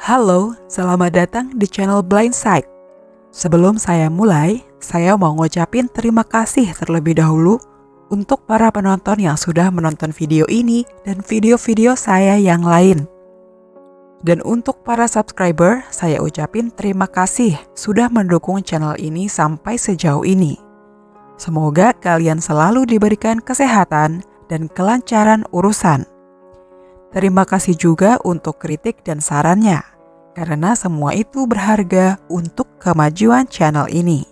Halo, selamat datang di channel Blindside. Sebelum saya mulai, saya mau ngucapin terima kasih terlebih dahulu untuk para penonton yang sudah menonton video ini dan video-video saya yang lain. Dan untuk para subscriber, saya ucapin terima kasih sudah mendukung channel ini sampai sejauh ini. Semoga kalian selalu diberikan kesehatan dan kelancaran urusan. Terima kasih juga untuk kritik dan sarannya, karena semua itu berharga untuk kemajuan channel ini.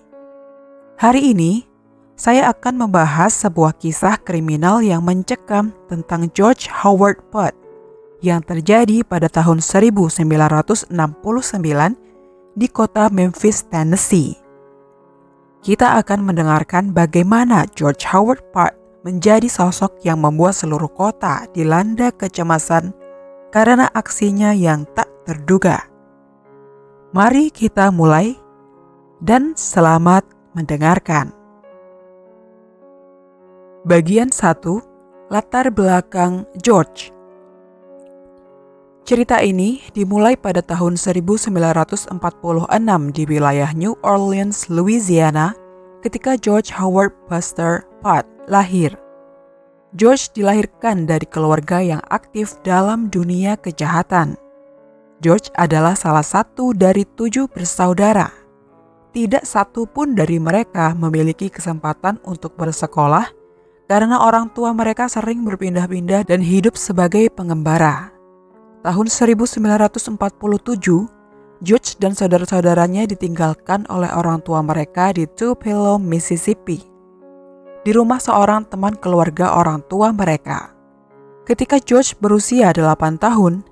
Hari ini, saya akan membahas sebuah kisah kriminal yang mencekam tentang George Howard Pott yang terjadi pada tahun 1969 di kota Memphis, Tennessee. Kita akan mendengarkan bagaimana George Howard Pott menjadi sosok yang membuat seluruh kota dilanda kecemasan karena aksinya yang tak terduga. Mari kita mulai dan selamat mendengarkan. Bagian 1. Latar belakang George. Cerita ini dimulai pada tahun 1946 di wilayah New Orleans, Louisiana, ketika George Howard Buster Pott lahir. George dilahirkan dari keluarga yang aktif dalam dunia kejahatan. George adalah salah satu dari 7 bersaudara. Tidak satu pun dari mereka memiliki kesempatan untuk bersekolah karena orang tua mereka sering berpindah-pindah dan hidup sebagai pengembara. Tahun 1947, George dan saudara-saudaranya ditinggalkan oleh orang tua mereka di Tupelo, Mississippi, di rumah seorang teman keluarga orang tua mereka. Ketika George berusia 8 tahun,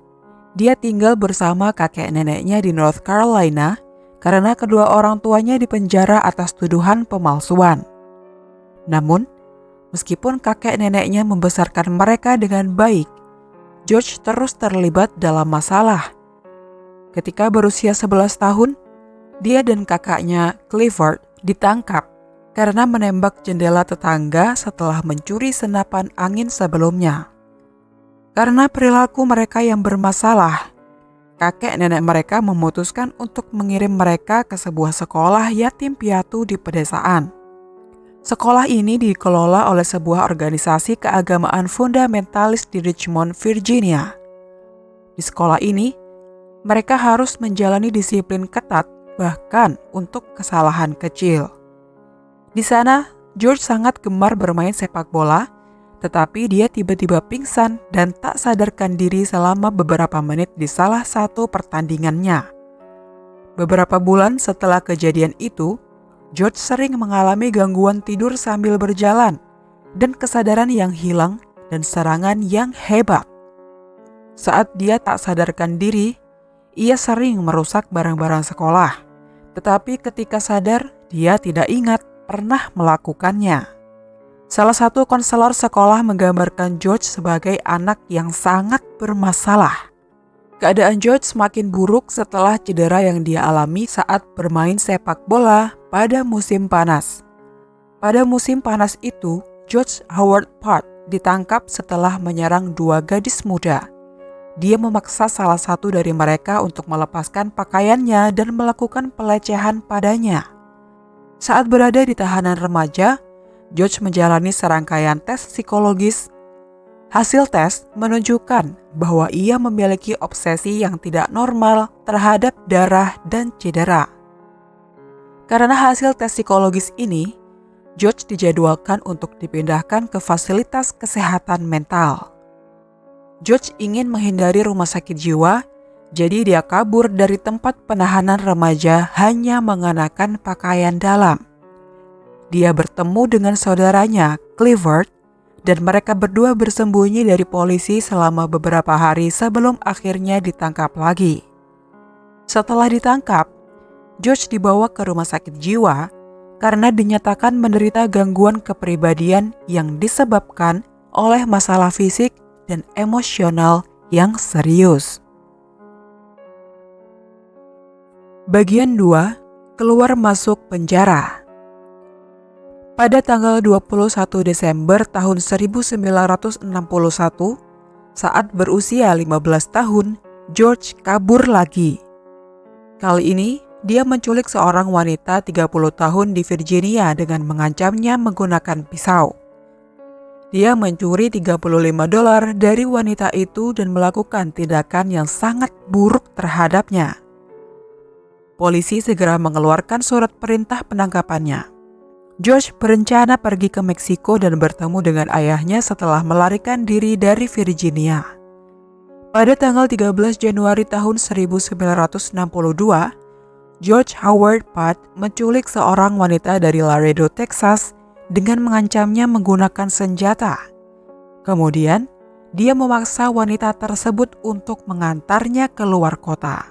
dia tinggal bersama kakek neneknya di North Carolina karena kedua orang tuanya dipenjara atas tuduhan pemalsuan. Namun, meskipun kakek neneknya membesarkan mereka dengan baik, George terus terlibat dalam masalah. Ketika berusia 11 tahun, dia dan kakaknya Clifford ditangkap karena menembak jendela tetangga setelah mencuri senapan angin sebelumnya. Karena perilaku mereka yang bermasalah, kakek nenek mereka memutuskan untuk mengirim mereka ke sebuah sekolah yatim piatu di pedesaan. Sekolah ini dikelola oleh sebuah organisasi keagamaan fundamentalis di Richmond, Virginia. Di sekolah ini, mereka harus menjalani disiplin ketat bahkan untuk kesalahan kecil. Di sana, George sangat gemar bermain sepak bola, tetapi dia tiba-tiba pingsan dan tak sadarkan diri selama beberapa menit di salah satu pertandingannya. Beberapa bulan setelah kejadian itu, George sering mengalami gangguan tidur sambil berjalan dan kesadaran yang hilang dan serangan yang hebat. Saat dia tak sadarkan diri, ia sering merusak barang-barang sekolah, tetapi ketika sadar, dia tidak ingat pernah melakukannya. Salah satu konselor sekolah menggambarkan George sebagai anak yang sangat bermasalah. Keadaan George semakin buruk setelah cedera yang dia alami saat bermain sepak bola pada musim panas. Pada musim panas itu, George Howard Pott ditangkap setelah menyerang 2 gadis muda. Dia memaksa salah satu dari mereka untuk melepaskan pakaiannya dan melakukan pelecehan padanya. Saat berada di tahanan remaja, George menjalani serangkaian tes psikologis. Hasil tes menunjukkan bahwa ia memiliki obsesi yang tidak normal terhadap darah dan cedera. Karena hasil tes psikologis ini, George dijadwalkan untuk dipindahkan ke fasilitas kesehatan mental. George ingin menghindari rumah sakit jiwa, jadi dia kabur dari tempat penahanan remaja hanya mengenakan pakaian dalam. Dia bertemu dengan saudaranya, Clifford, dan mereka berdua bersembunyi dari polisi selama beberapa hari sebelum akhirnya ditangkap lagi. Setelah ditangkap, George dibawa ke rumah sakit jiwa karena dinyatakan menderita gangguan kepribadian yang disebabkan oleh masalah fisik dan emosional yang serius. Bagian 2. Keluar masuk penjara. Pada tanggal 21 Desember tahun 1961, saat berusia 15 tahun, George kabur lagi. Kali ini, dia menculik seorang wanita 30 tahun di Virginia dengan mengancamnya menggunakan pisau. Dia mencuri $35 dari wanita itu dan melakukan tindakan yang sangat buruk terhadapnya. Polisi segera mengeluarkan surat perintah penangkapannya. George berencana pergi ke Meksiko dan bertemu dengan ayahnya setelah melarikan diri dari Virginia. Pada tanggal 13 Januari tahun 1962, George Howard Putt menculik seorang wanita dari Laredo, Texas dengan mengancamnya menggunakan senjata. Kemudian, dia memaksa wanita tersebut untuk mengantarnya ke luar kota.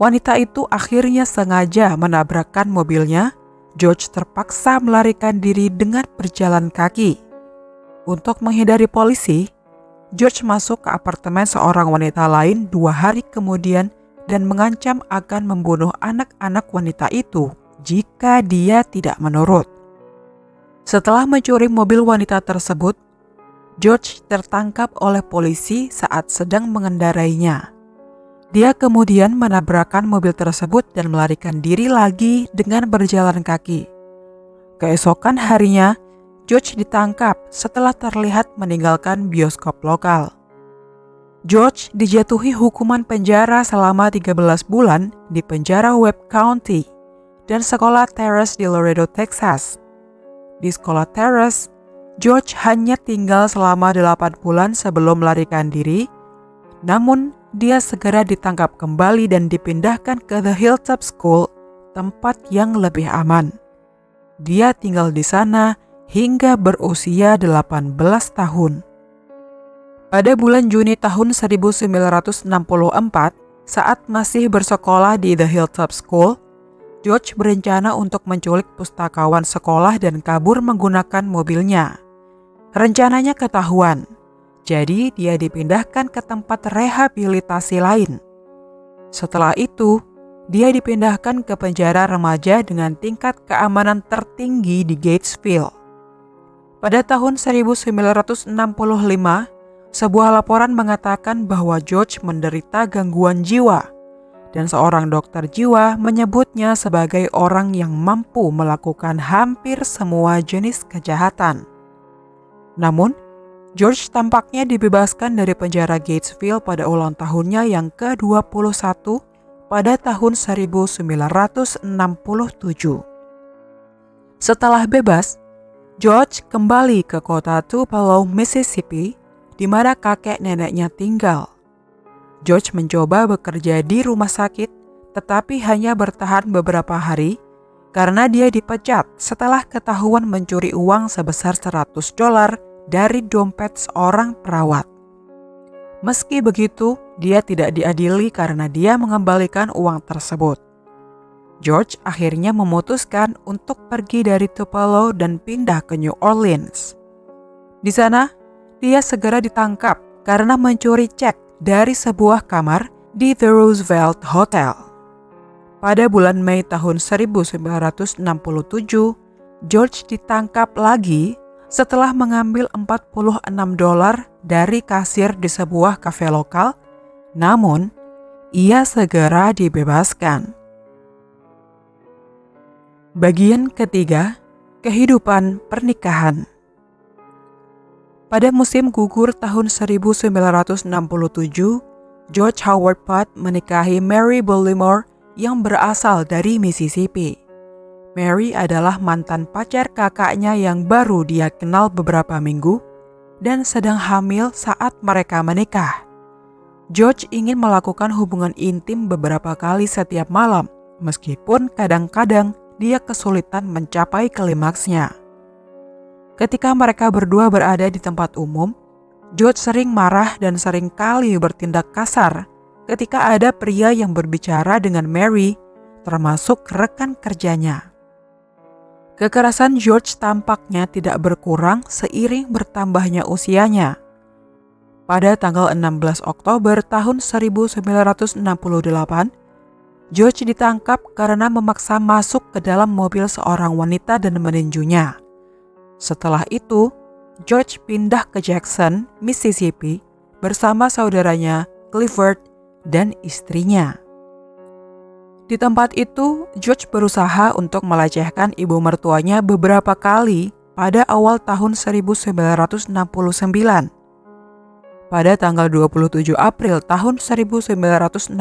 Wanita itu akhirnya sengaja menabrakkan mobilnya. George terpaksa melarikan diri dengan berjalan kaki. Untuk menghindari polisi, George masuk ke apartemen seorang wanita lain 2 hari kemudian dan mengancam akan membunuh anak-anak wanita itu jika dia tidak menurut. Setelah mencuri mobil wanita tersebut, George tertangkap oleh polisi saat sedang mengendarainya. Dia kemudian menabrakkan mobil tersebut dan melarikan diri lagi dengan berjalan kaki. Keesokan harinya, George ditangkap setelah terlihat meninggalkan bioskop lokal. George dijatuhi hukuman penjara selama 13 bulan di penjara Webb County dan sekolah Terrace di Laredo, Texas. Di sekolah Terrace, George hanya tinggal selama 8 bulan sebelum melarikan diri, namun dia segera ditangkap kembali dan dipindahkan ke The Hilltop School, tempat yang lebih aman. Dia tinggal di sana hingga berusia 18 tahun. Pada bulan Juni tahun 1964, saat masih bersekolah di The Hilltop School, George berencana untuk menculik pustakawan sekolah dan kabur menggunakan mobilnya. Rencananya ketahuan, jadi dia dipindahkan ke tempat rehabilitasi lain. Setelah itu, dia dipindahkan ke penjara remaja dengan tingkat keamanan tertinggi di Gatesville. Pada tahun 1965, sebuah laporan mengatakan bahwa George menderita gangguan jiwa, dan seorang dokter jiwa menyebutnya sebagai orang yang mampu melakukan hampir semua jenis kejahatan. Namun, George tampaknya dibebaskan dari penjara Gatesville pada ulang tahunnya yang ke-21 pada tahun 1967. Setelah bebas, George kembali ke kota Tupelo, Mississippi, di mana kakek neneknya tinggal. George mencoba bekerja di rumah sakit, tetapi hanya bertahan beberapa hari karena dia dipecat setelah ketahuan mencuri uang sebesar $100 dari dompet seorang perawat. Meski begitu, dia tidak diadili karena dia mengembalikan uang tersebut. George akhirnya memutuskan untuk pergi dari Tupelo dan pindah ke New Orleans. Di sana, dia segera ditangkap karena mencuri cek dari sebuah kamar di The Roosevelt Hotel. Pada bulan Mei tahun 1967, George ditangkap lagi setelah mengambil $46 dari kasir di sebuah kafe lokal, namun ia segera dibebaskan. Bagian ketiga, kehidupan pernikahan. Pada musim gugur tahun 1967, George Howard Putt menikahi Mary Bullimore yang berasal dari Mississippi. Mary adalah mantan pacar kakaknya yang baru dia kenal beberapa minggu dan sedang hamil saat mereka menikah. George ingin melakukan hubungan intim beberapa kali setiap malam, meskipun kadang-kadang dia kesulitan mencapai klimaksnya. Ketika mereka berdua berada di tempat umum, George sering marah dan sering kali bertindak kasar ketika ada pria yang berbicara dengan Mary, termasuk rekan kerjanya. Kekerasan George tampaknya tidak berkurang seiring bertambahnya usianya. Pada tanggal 16 Oktober tahun 1968, George ditangkap karena memaksa masuk ke dalam mobil seorang wanita dan meninjunya. Setelah itu, George pindah ke Jackson, Mississippi bersama saudaranya Clifford dan istrinya. Di tempat itu, George berusaha untuk melecehkan ibu mertuanya beberapa kali pada awal tahun 1969. Pada tanggal 27 April tahun 1969,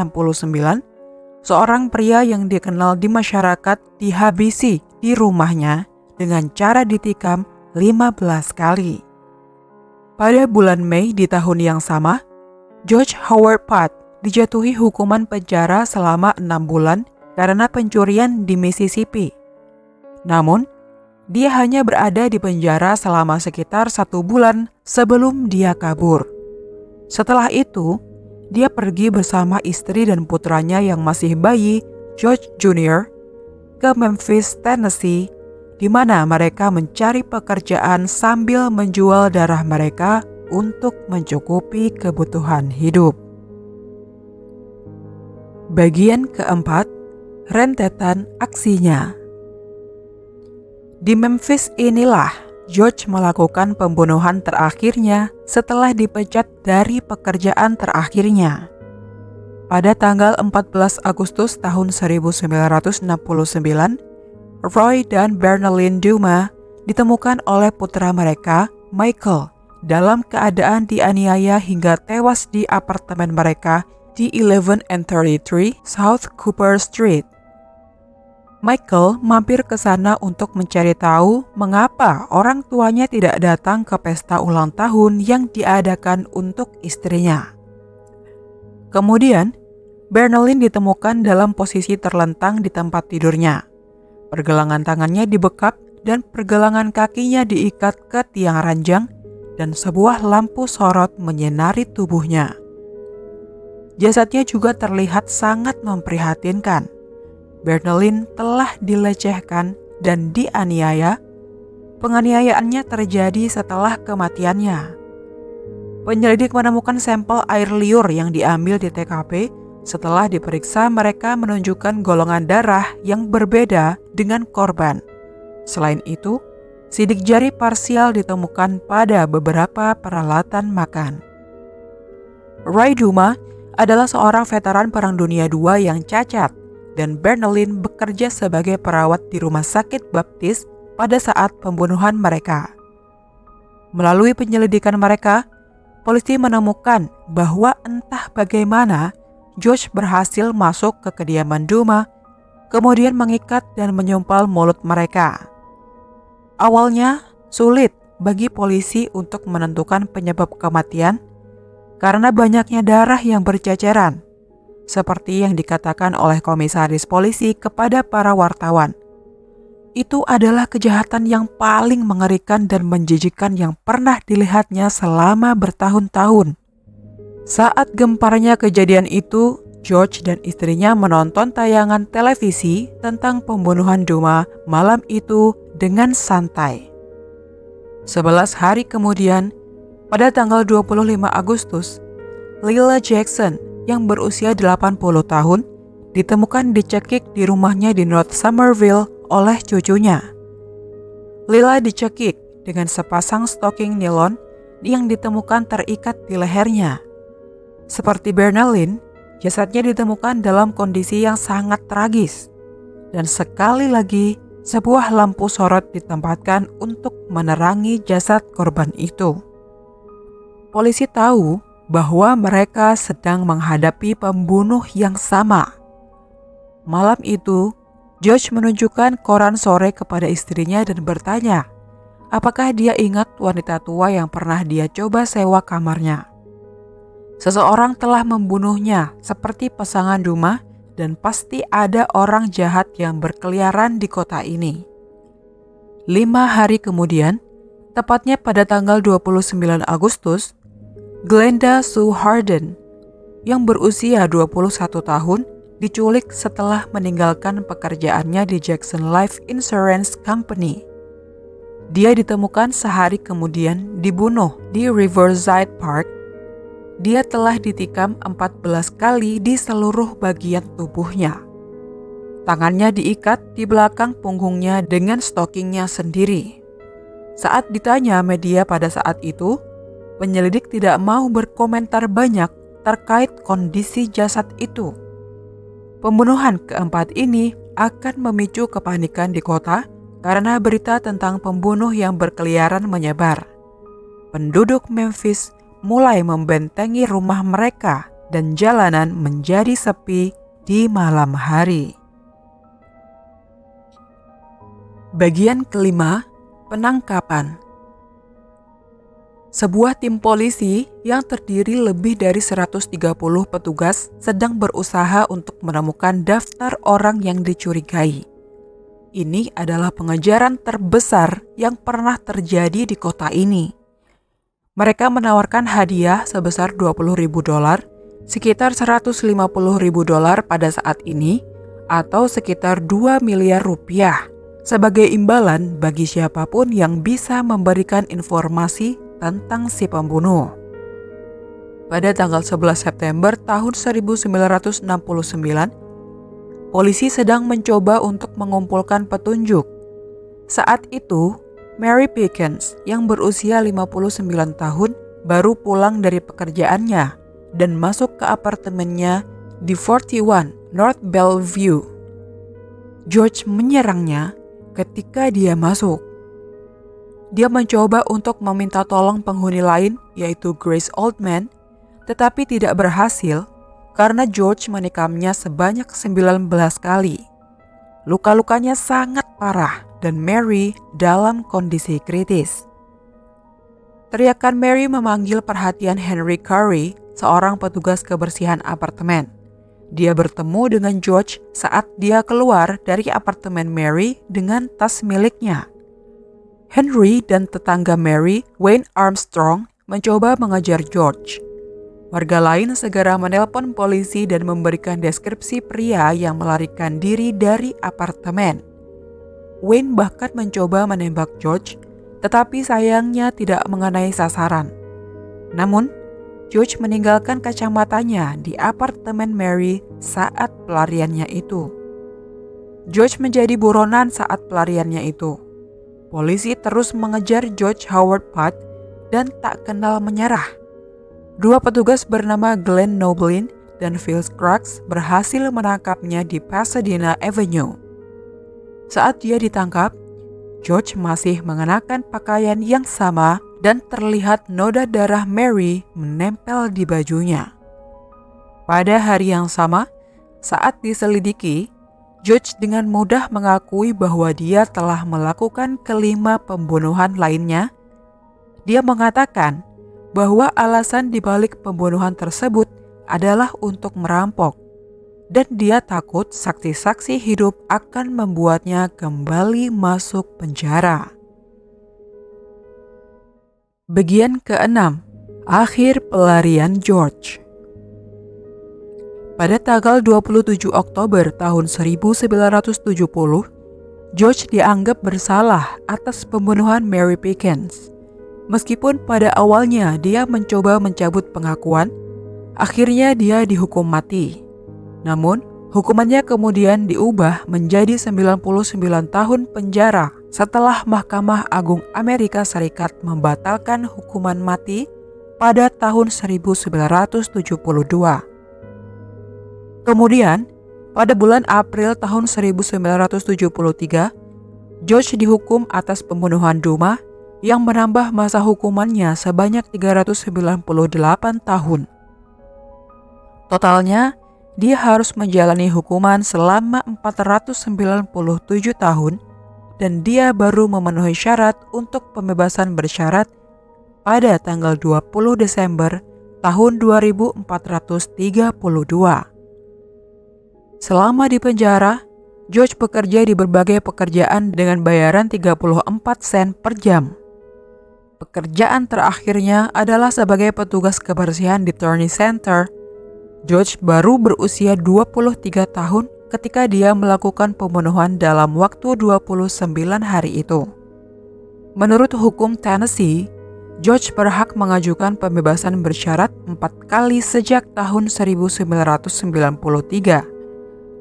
seorang pria yang dikenal di masyarakat dihabisi di rumahnya dengan cara ditikam 15 kali. Pada bulan Mei di tahun yang sama, George Howard Putt dijatuhi hukuman penjara selama 6 bulan karena pencurian di Mississippi. Namun, dia hanya berada di penjara selama sekitar 1 bulan sebelum dia kabur. Setelah itu, dia pergi bersama istri dan putranya yang masih bayi, George Jr., ke Memphis, Tennessee, di mana mereka mencari pekerjaan sambil menjual darah mereka untuk mencukupi kebutuhan hidup. Bagian keempat, rentetan aksinya. Di Memphis inilah George melakukan pembunuhan terakhirnya setelah dipecat dari pekerjaan terakhirnya. Pada tanggal 14 Agustus tahun 1969, Roy dan Bernalyn Duma ditemukan oleh putra mereka, Michael, dalam keadaan dianiaya hingga tewas di apartemen mereka di 11 and 33 South Cooper Street. Michael mampir ke sana untuk mencari tahu mengapa orang tuanya tidak datang ke pesta ulang tahun yang diadakan untuk istrinya. Kemudian, Bernalyn ditemukan dalam posisi terlentang di tempat tidurnya. Pergelangan tangannya dibekap dan pergelangan kakinya diikat ke tiang ranjang dan sebuah lampu sorot menyinari tubuhnya. Jasadnya juga terlihat sangat memprihatinkan. Bernalyn telah dilecehkan dan dianiaya. Penganiayaannya terjadi setelah kematiannya. Penyelidik menemukan sampel air liur yang diambil di TKP. Setelah diperiksa, mereka menunjukkan golongan darah yang berbeda dengan korban. Selain itu, sidik jari parsial ditemukan pada beberapa peralatan makan. Roy Duma adalah seorang veteran Perang Dunia II yang cacat, dan Bernalyn bekerja sebagai perawat di rumah sakit baptis pada saat pembunuhan mereka. Melalui penyelidikan mereka, polisi menemukan bahwa entah bagaimana George berhasil masuk ke kediaman Duma, kemudian mengikat dan menyumpal mulut mereka. Awalnya sulit bagi polisi untuk menentukan penyebab kematian karena banyaknya darah yang berceceran, seperti yang dikatakan oleh komisaris polisi kepada para wartawan. Itu adalah kejahatan yang paling mengerikan dan menjijikkan yang pernah dilihatnya selama bertahun-tahun. Saat gemparnya kejadian itu, George dan istrinya menonton tayangan televisi tentang pembunuhan Duma malam itu dengan santai. 11 hari kemudian, pada tanggal 25 Agustus, Lila Jackson yang berusia 80 tahun ditemukan dicekik di rumahnya di North Summerville oleh cucunya. Lila dicekik dengan sepasang stoking nilon yang ditemukan terikat di lehernya. Seperti Bernalyn, jasadnya ditemukan dalam kondisi yang sangat tragis. Dan sekali lagi, sebuah lampu sorot ditempatkan untuk menerangi jasad korban itu. Polisi tahu bahwa mereka sedang menghadapi pembunuh yang sama. Malam itu, George menunjukkan koran sore kepada istrinya dan bertanya, apakah dia ingat wanita tua yang pernah dia coba sewa kamarnya. Seseorang telah membunuhnya seperti pasangan Duma dan pasti ada orang jahat yang berkeliaran di kota ini. 5 hari kemudian, tepatnya pada tanggal 29 Agustus, Glenda Sue Harden yang berusia 21 tahun diculik setelah meninggalkan pekerjaannya di Jackson Life Insurance Company. Dia ditemukan sehari kemudian dibunuh di Riverside Park. Dia telah ditikam 14 kali di seluruh bagian tubuhnya. Tangannya diikat di belakang punggungnya dengan stokingnya sendiri. Saat ditanya media pada saat itu, penyelidik tidak mau berkomentar banyak terkait kondisi jasad itu. Pembunuhan keempat ini akan memicu kepanikan di kota karena berita tentang pembunuh yang berkeliaran menyebar. Penduduk Memphis mulai membentengi rumah mereka dan jalanan menjadi sepi di malam hari. Bagian kelima, penangkapan. Sebuah tim polisi yang terdiri lebih dari 130 petugas sedang berusaha untuk menemukan daftar orang yang dicurigai. Ini adalah pengejaran terbesar yang pernah terjadi di kota ini. Mereka menawarkan hadiah sebesar $20.000, sekitar $150.000 pada saat ini, atau sekitar 2 miliar rupiah, sebagai imbalan bagi siapapun yang bisa memberikan informasi tentang si pembunuh. Pada tanggal 11 September tahun 1969, polisi sedang mencoba untuk mengumpulkan petunjuk. Saat itu, Mary Pickens yang berusia 59 tahun baru pulang dari pekerjaannya dan masuk ke apartemennya di 41 North Bellevue. George menyerangnya ketika dia masuk. Dia mencoba untuk meminta tolong penghuni lain, yaitu Grace Oldman, tetapi tidak berhasil karena George menikamnya sebanyak 19 kali. Luka-lukanya sangat parah dan Mary dalam kondisi kritis. Teriakan Mary memanggil perhatian Henry Curry, seorang petugas kebersihan apartemen. Dia bertemu dengan George saat dia keluar dari apartemen Mary dengan tas miliknya. Henry dan tetangga Mary, Wayne Armstrong, mencoba mengejar George. Warga lain segera menelpon polisi dan memberikan deskripsi pria yang melarikan diri dari apartemen. Wayne bahkan mencoba menembak George, tetapi sayangnya tidak mengenai sasaran. Namun, George meninggalkan kacamatanya di apartemen Mary saat pelariannya itu. George menjadi buronan saat pelariannya itu. Polisi terus mengejar George Howard Putt dan tak kenal menyerah. Dua petugas bernama Glenn Noblin dan Phil Scruggs berhasil menangkapnya di Pasadena Avenue. Saat dia ditangkap, George masih mengenakan pakaian yang sama dan terlihat noda darah Mary menempel di bajunya. Pada hari yang sama, saat diselidiki, George dengan mudah mengakui bahwa dia telah melakukan kelima pembunuhan lainnya. Dia mengatakan bahwa alasan dibalik pembunuhan tersebut adalah untuk merampok, dan dia takut saksi-saksi hidup akan membuatnya kembali masuk penjara. Bagian keenam, akhir pelarian George. Pada tanggal 27 Oktober tahun 1970, George dianggap bersalah atas pembunuhan Mary Pickens. Meskipun pada awalnya dia mencoba mencabut pengakuan, akhirnya dia dihukum mati. Namun, hukumannya kemudian diubah menjadi 99 tahun penjara setelah Mahkamah Agung Amerika Serikat membatalkan hukuman mati pada tahun 1972. Kemudian, pada bulan April tahun 1973, George dihukum atas pembunuhan Duma yang menambah masa hukumannya sebanyak 398 tahun. Totalnya, dia harus menjalani hukuman selama 497 tahun dan dia baru memenuhi syarat untuk pembebasan bersyarat pada tanggal 20 Desember tahun 2432. Selama di penjara, George bekerja di berbagai pekerjaan dengan bayaran 34 sen per jam. Pekerjaan terakhirnya adalah sebagai petugas kebersihan di Turney Center. George baru berusia 23 tahun ketika dia melakukan pembunuhan dalam waktu 29 hari itu. Menurut hukum Tennessee, George berhak mengajukan pembebasan bersyarat 4 kali sejak tahun 1993.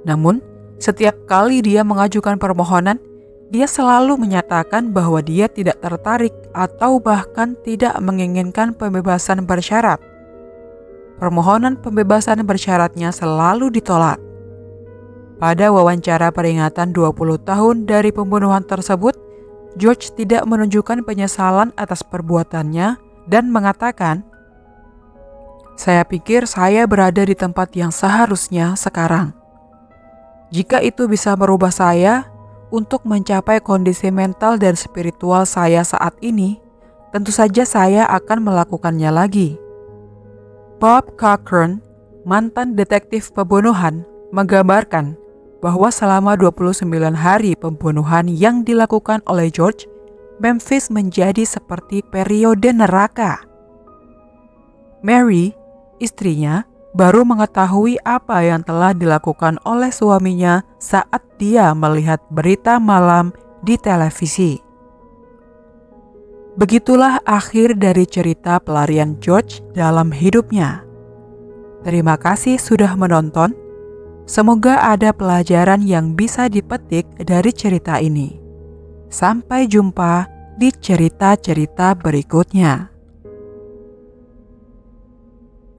Namun, setiap kali dia mengajukan permohonan, dia selalu menyatakan bahwa dia tidak tertarik atau bahkan tidak menginginkan pembebasan bersyarat. permohonan pembebasan bersyaratnya selalu ditolak. Pada wawancara peringatan 20 tahun dari pembunuhan tersebut, George tidak menunjukkan penyesalan atas perbuatannya dan mengatakan, "Saya pikir saya berada di tempat yang seharusnya sekarang. Jika itu bisa merubah saya untuk mencapai kondisi mental dan spiritual saya saat ini, tentu saja saya akan melakukannya lagi." Bob Cochran, mantan detektif pembunuhan, menggambarkan bahwa selama 29 hari pembunuhan yang dilakukan oleh George, Memphis menjadi seperti periode neraka. Mary, istrinya, baru mengetahui apa yang telah dilakukan oleh suaminya saat dia melihat berita malam di televisi. Begitulah akhir dari cerita pelarian George dalam hidupnya. Terima kasih sudah menonton. Semoga ada pelajaran yang bisa dipetik dari cerita ini. Sampai jumpa di cerita-cerita berikutnya.